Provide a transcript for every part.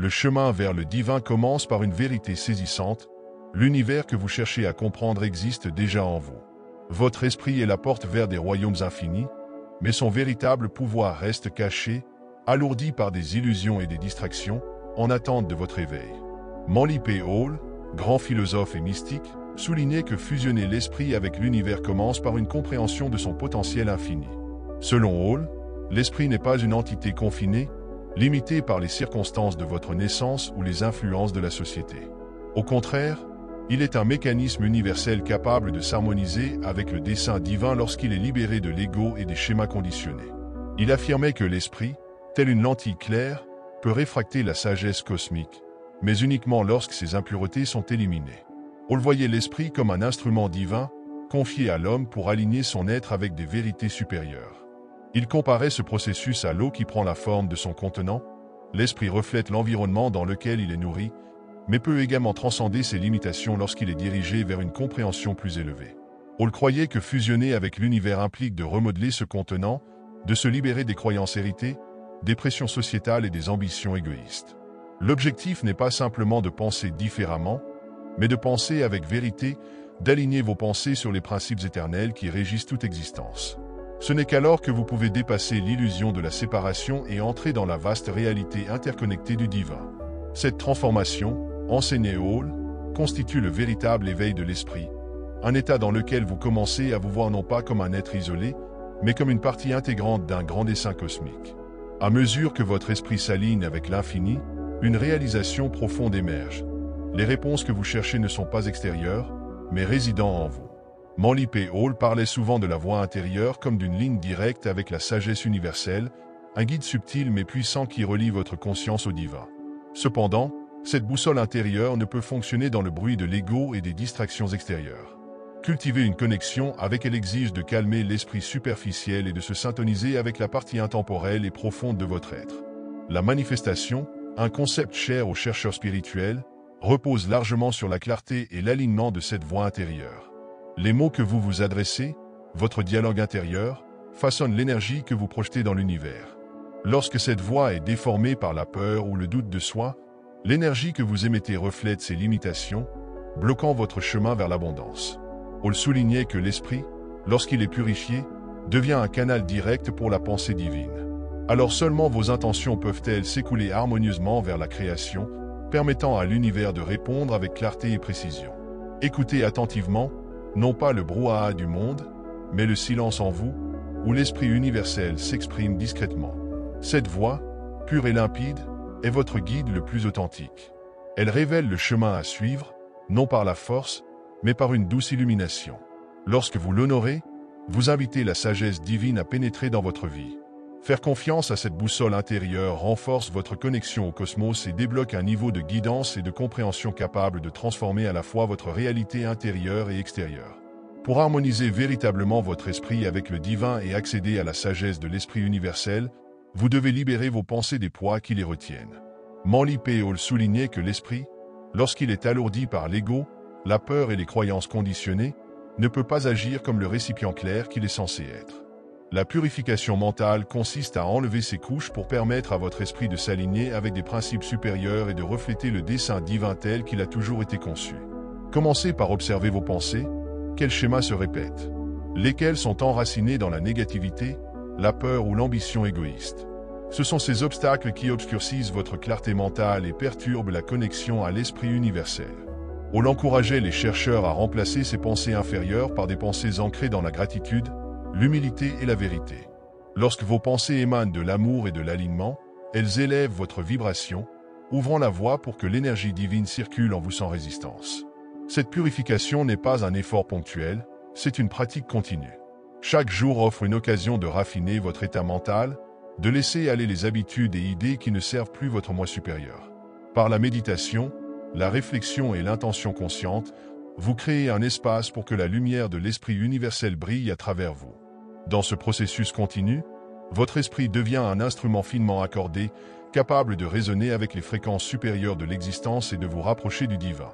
Le chemin vers le divin commence par une vérité saisissante. L'univers que vous cherchez à comprendre existe déjà en vous. Votre esprit est la porte vers des royaumes infinis, mais son véritable pouvoir reste caché, alourdi par des illusions et des distractions, en attente de votre éveil. Manly P. Hall, grand philosophe et mystique, soulignait que fusionner l'esprit avec l'univers commence par une compréhension de son potentiel infini. Selon Hall, l'esprit n'est pas une entité confinée, limitée par les circonstances de votre naissance ou les influences de la société. Au contraire, il est un mécanisme universel capable de s'harmoniser avec le dessein divin lorsqu'il est libéré de l'ego et des schémas conditionnés. Il affirmait que l'esprit, tel une lentille claire, peut réfracter la sagesse cosmique, mais uniquement lorsque ses impuretés sont éliminées. On le voyait l'esprit comme un instrument divin, confié à l'homme pour aligner son être avec des vérités supérieures. Il comparait ce processus à l'eau qui prend la forme de son contenant. L'esprit reflète l'environnement dans lequel il est nourri, mais peut également transcender ses limitations lorsqu'il est dirigé vers une compréhension plus élevée. On le croyait que fusionner avec l'univers implique de remodeler ce contenant, de se libérer des croyances héritées, des pressions sociétales et des ambitions égoïstes. L'objectif n'est pas simplement de penser différemment, mais de penser avec vérité, d'aligner vos pensées sur les principes éternels qui régissent toute existence. Ce n'est qu'alors que vous pouvez dépasser l'illusion de la séparation et entrer dans la vaste réalité interconnectée du divin. Cette transformation, enseignait Hall, constitue le véritable éveil de l'esprit, un état dans lequel vous commencez à vous voir non pas comme un être isolé, mais comme une partie intégrante d'un grand dessein cosmique. À mesure que votre esprit s'aligne avec l'infini, une réalisation profonde émerge. Les réponses que vous cherchez ne sont pas extérieures, mais résident en vous. Manly P. Hall parlait souvent de la voie intérieure comme d'une ligne directe avec la sagesse universelle, un guide subtil mais puissant qui relie votre conscience au divin. Cependant, cette boussole intérieure ne peut fonctionner dans le bruit de l'ego et des distractions extérieures. Cultiver une connexion avec elle exige de calmer l'esprit superficiel et de se syntoniser avec la partie intemporelle et profonde de votre être. La manifestation, un concept cher aux chercheurs spirituels, repose largement sur la clarté et l'alignement de cette voix intérieure. Les mots que vous vous adressez, votre dialogue intérieur, façonnent l'énergie que vous projetez dans l'univers. Lorsque cette voix est déformée par la peur ou le doute de soi, l'énergie que vous émettez reflète ses limitations, bloquant votre chemin vers l'abondance. Hall soulignait que l'esprit, lorsqu'il est purifié, devient un canal direct pour la pensée divine. Alors seulement vos intentions peuvent-elles s'écouler harmonieusement vers la création, permettant à l'univers de répondre avec clarté et précision. Écoutez attentivement, non pas le brouhaha du monde, mais le silence en vous, où l'esprit universel s'exprime discrètement. Cette voix, pure et limpide, est votre guide le plus authentique. Elle révèle le chemin à suivre, non par la force, mais par une douce illumination. Lorsque vous l'honorez, vous invitez la sagesse divine à pénétrer dans votre vie. Faire confiance à cette boussole intérieure renforce votre connexion au cosmos et débloque un niveau de guidance et de compréhension capable de transformer à la fois votre réalité intérieure et extérieure. Pour harmoniser véritablement votre esprit avec le divin et accéder à la sagesse de l'esprit universel, vous devez libérer vos pensées des poids qui les retiennent. Manly P. Hall soulignait que l'esprit, lorsqu'il est alourdi par l'ego, la peur et les croyances conditionnées, ne peut pas agir comme le récipient clair qu'il est censé être. La purification mentale consiste à enlever ces couches pour permettre à votre esprit de s'aligner avec des principes supérieurs et de refléter le dessein divin tel qu'il a toujours été conçu. Commencez par observer vos pensées, quels schémas se répètent, lesquels sont enracinés dans la négativité, la peur ou l'ambition égoïste. Ce sont ces obstacles qui obscurcissent votre clarté mentale et perturbent la connexion à l'esprit universel. Hall encourageait les chercheurs à remplacer ces pensées inférieures par des pensées ancrées dans la gratitude, l'humilité et la vérité. Lorsque vos pensées émanent de l'amour et de l'alignement, elles élèvent votre vibration, ouvrant la voie pour que l'énergie divine circule en vous sans résistance. Cette purification n'est pas un effort ponctuel, c'est une pratique continue. Chaque jour offre une occasion de raffiner votre état mental, de laisser aller les habitudes et idées qui ne servent plus votre moi supérieur. Par la méditation, la réflexion et l'intention consciente, vous créez un espace pour que la lumière de l'esprit universel brille à travers vous. Dans ce processus continu, votre esprit devient un instrument finement accordé, capable de résonner avec les fréquences supérieures de l'existence et de vous rapprocher du divin.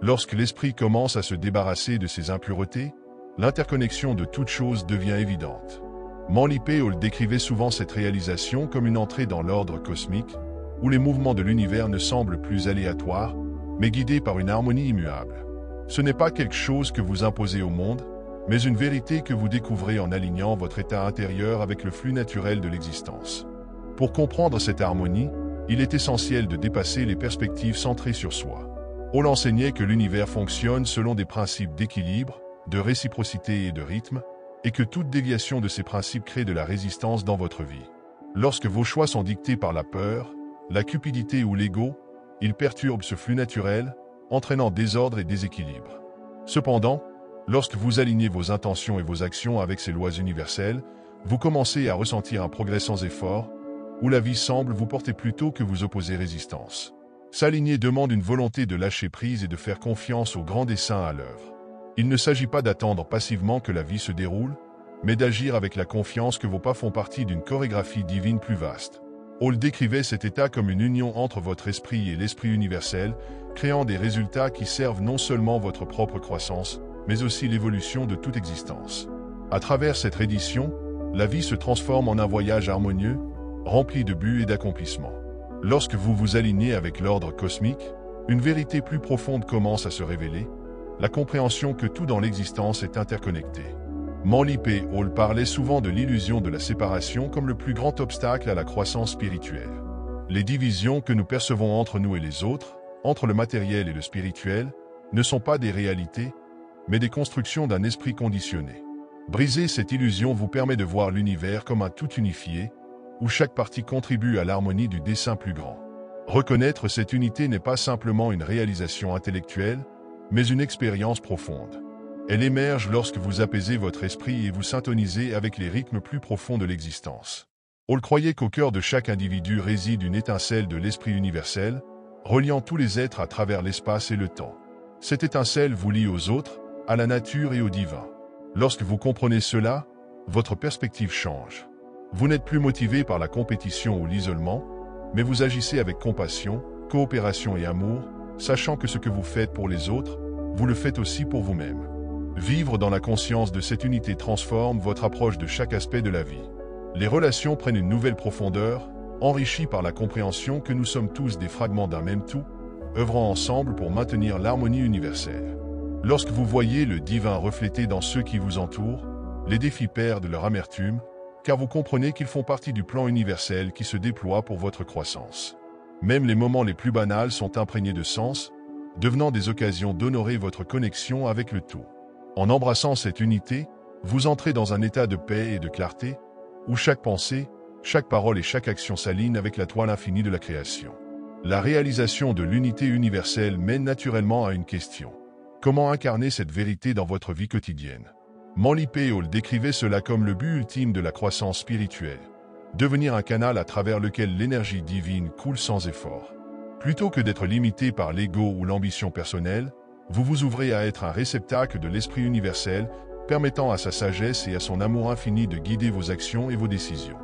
Lorsque l'esprit commence à se débarrasser de ses impuretés, l'interconnexion de toutes choses devient évidente. Manly P. Hall décrivait souvent cette réalisation comme une entrée dans l'ordre cosmique, où les mouvements de l'univers ne semblent plus aléatoires, mais guidés par une harmonie immuable. Ce n'est pas quelque chose que vous imposez au monde, mais une vérité que vous découvrez en alignant votre état intérieur avec le flux naturel de l'existence. Pour comprendre cette harmonie, il est essentiel de dépasser les perspectives centrées sur soi. Hall enseignait que l'univers fonctionne selon des principes d'équilibre, de réciprocité et de rythme, et que toute déviation de ces principes crée de la résistance dans votre vie. Lorsque vos choix sont dictés par la peur, la cupidité ou l'ego, ils perturbent ce flux naturel, entraînant désordre et déséquilibre. Cependant, lorsque vous alignez vos intentions et vos actions avec ces lois universelles, vous commencez à ressentir un progrès sans effort, où la vie semble vous porter plutôt que vous opposer résistance. S'aligner demande une volonté de lâcher prise et de faire confiance au grand dessein à l'œuvre. Il ne s'agit pas d'attendre passivement que la vie se déroule, mais d'agir avec la confiance que vos pas font partie d'une chorégraphie divine plus vaste. Hall décrivait cet état comme une union entre votre esprit et l'esprit universel, créant des résultats qui servent non seulement votre propre croissance, mais aussi l'évolution de toute existence. À travers cette reddition, la vie se transforme en un voyage harmonieux, rempli de buts et d'accomplissements. Lorsque vous vous alignez avec l'ordre cosmique, une vérité plus profonde commence à se révéler, la compréhension que tout dans l'existence est interconnecté. Manly P. Hall parlait souvent de l'illusion de la séparation comme le plus grand obstacle à la croissance spirituelle. Les divisions que nous percevons entre nous et les autres, entre le matériel et le spirituel, ne sont pas des réalités, mais des constructions d'un esprit conditionné. Briser cette illusion vous permet de voir l'univers comme un tout unifié, où chaque partie contribue à l'harmonie du dessein plus grand. Reconnaître cette unité n'est pas simplement une réalisation intellectuelle, mais une expérience profonde. Elle émerge lorsque vous apaisez votre esprit et vous syntonisez avec les rythmes plus profonds de l'existence. Hall croyait qu'au cœur de chaque individu réside une étincelle de l'esprit universel, reliant tous les êtres à travers l'espace et le temps. Cette étincelle vous lie aux autres, à la nature et au divin. Lorsque vous comprenez cela, votre perspective change. Vous n'êtes plus motivé par la compétition ou l'isolement, mais vous agissez avec compassion, coopération et amour, sachant que ce que vous faites pour les autres, vous le faites aussi pour vous-même. Vivre dans la conscience de cette unité transforme votre approche de chaque aspect de la vie. Les relations prennent une nouvelle profondeur, enrichies par la compréhension que nous sommes tous des fragments d'un même tout, œuvrant ensemble pour maintenir l'harmonie universelle. Lorsque vous voyez le divin reflété dans ceux qui vous entourent, les défis perdent leur amertume, car vous comprenez qu'ils font partie du plan universel qui se déploie pour votre croissance. Même les moments les plus banals sont imprégnés de sens, devenant des occasions d'honorer votre connexion avec le tout. En embrassant cette unité, vous entrez dans un état de paix et de clarté, où chaque pensée, chaque parole et chaque action s'alignent avec la toile infinie de la création. La réalisation de l'unité universelle mène naturellement à une question. Comment incarner cette vérité dans votre vie quotidienne? Manly P. Hall décrivait cela comme le but ultime de la croissance spirituelle. Devenir un canal à travers lequel l'énergie divine coule sans effort. Plutôt que d'être limité par l'ego ou l'ambition personnelle, vous vous ouvrez à être un réceptacle de l'esprit universel, permettant à sa sagesse et à son amour infini de guider vos actions et vos décisions.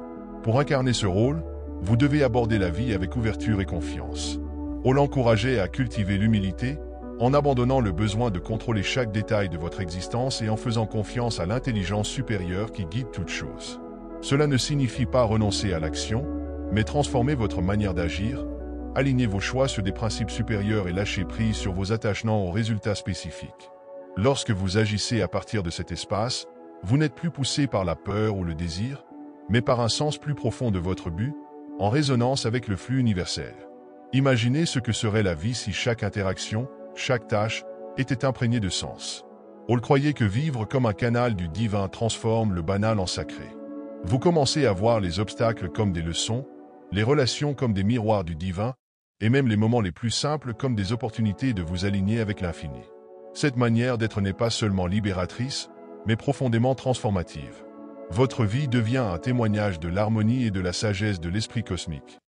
Pour incarner ce rôle, vous devez aborder la vie avec ouverture et confiance. Hall encourageait à cultiver l'humilité, en abandonnant le besoin de contrôler chaque détail de votre existence et en faisant confiance à l'intelligence supérieure qui guide toute chose. Cela ne signifie pas renoncer à l'action, mais transformer votre manière d'agir, aligner vos choix sur des principes supérieurs et lâcher prise sur vos attachements aux résultats spécifiques. Lorsque vous agissez à partir de cet espace, vous n'êtes plus poussé par la peur ou le désir, mais par un sens plus profond de votre but, en résonance avec le flux universel. Imaginez ce que serait la vie si chaque interaction, chaque tâche, était imprégnée de sens. Hall croyait que vivre comme un canal du divin transforme le banal en sacré. Vous commencez à voir les obstacles comme des leçons, les relations comme des miroirs du divin, et même les moments les plus simples comme des opportunités de vous aligner avec l'infini. Cette manière d'être n'est pas seulement libératrice, mais profondément transformative. Votre vie devient un témoignage de l'harmonie et de la sagesse de l'esprit cosmique.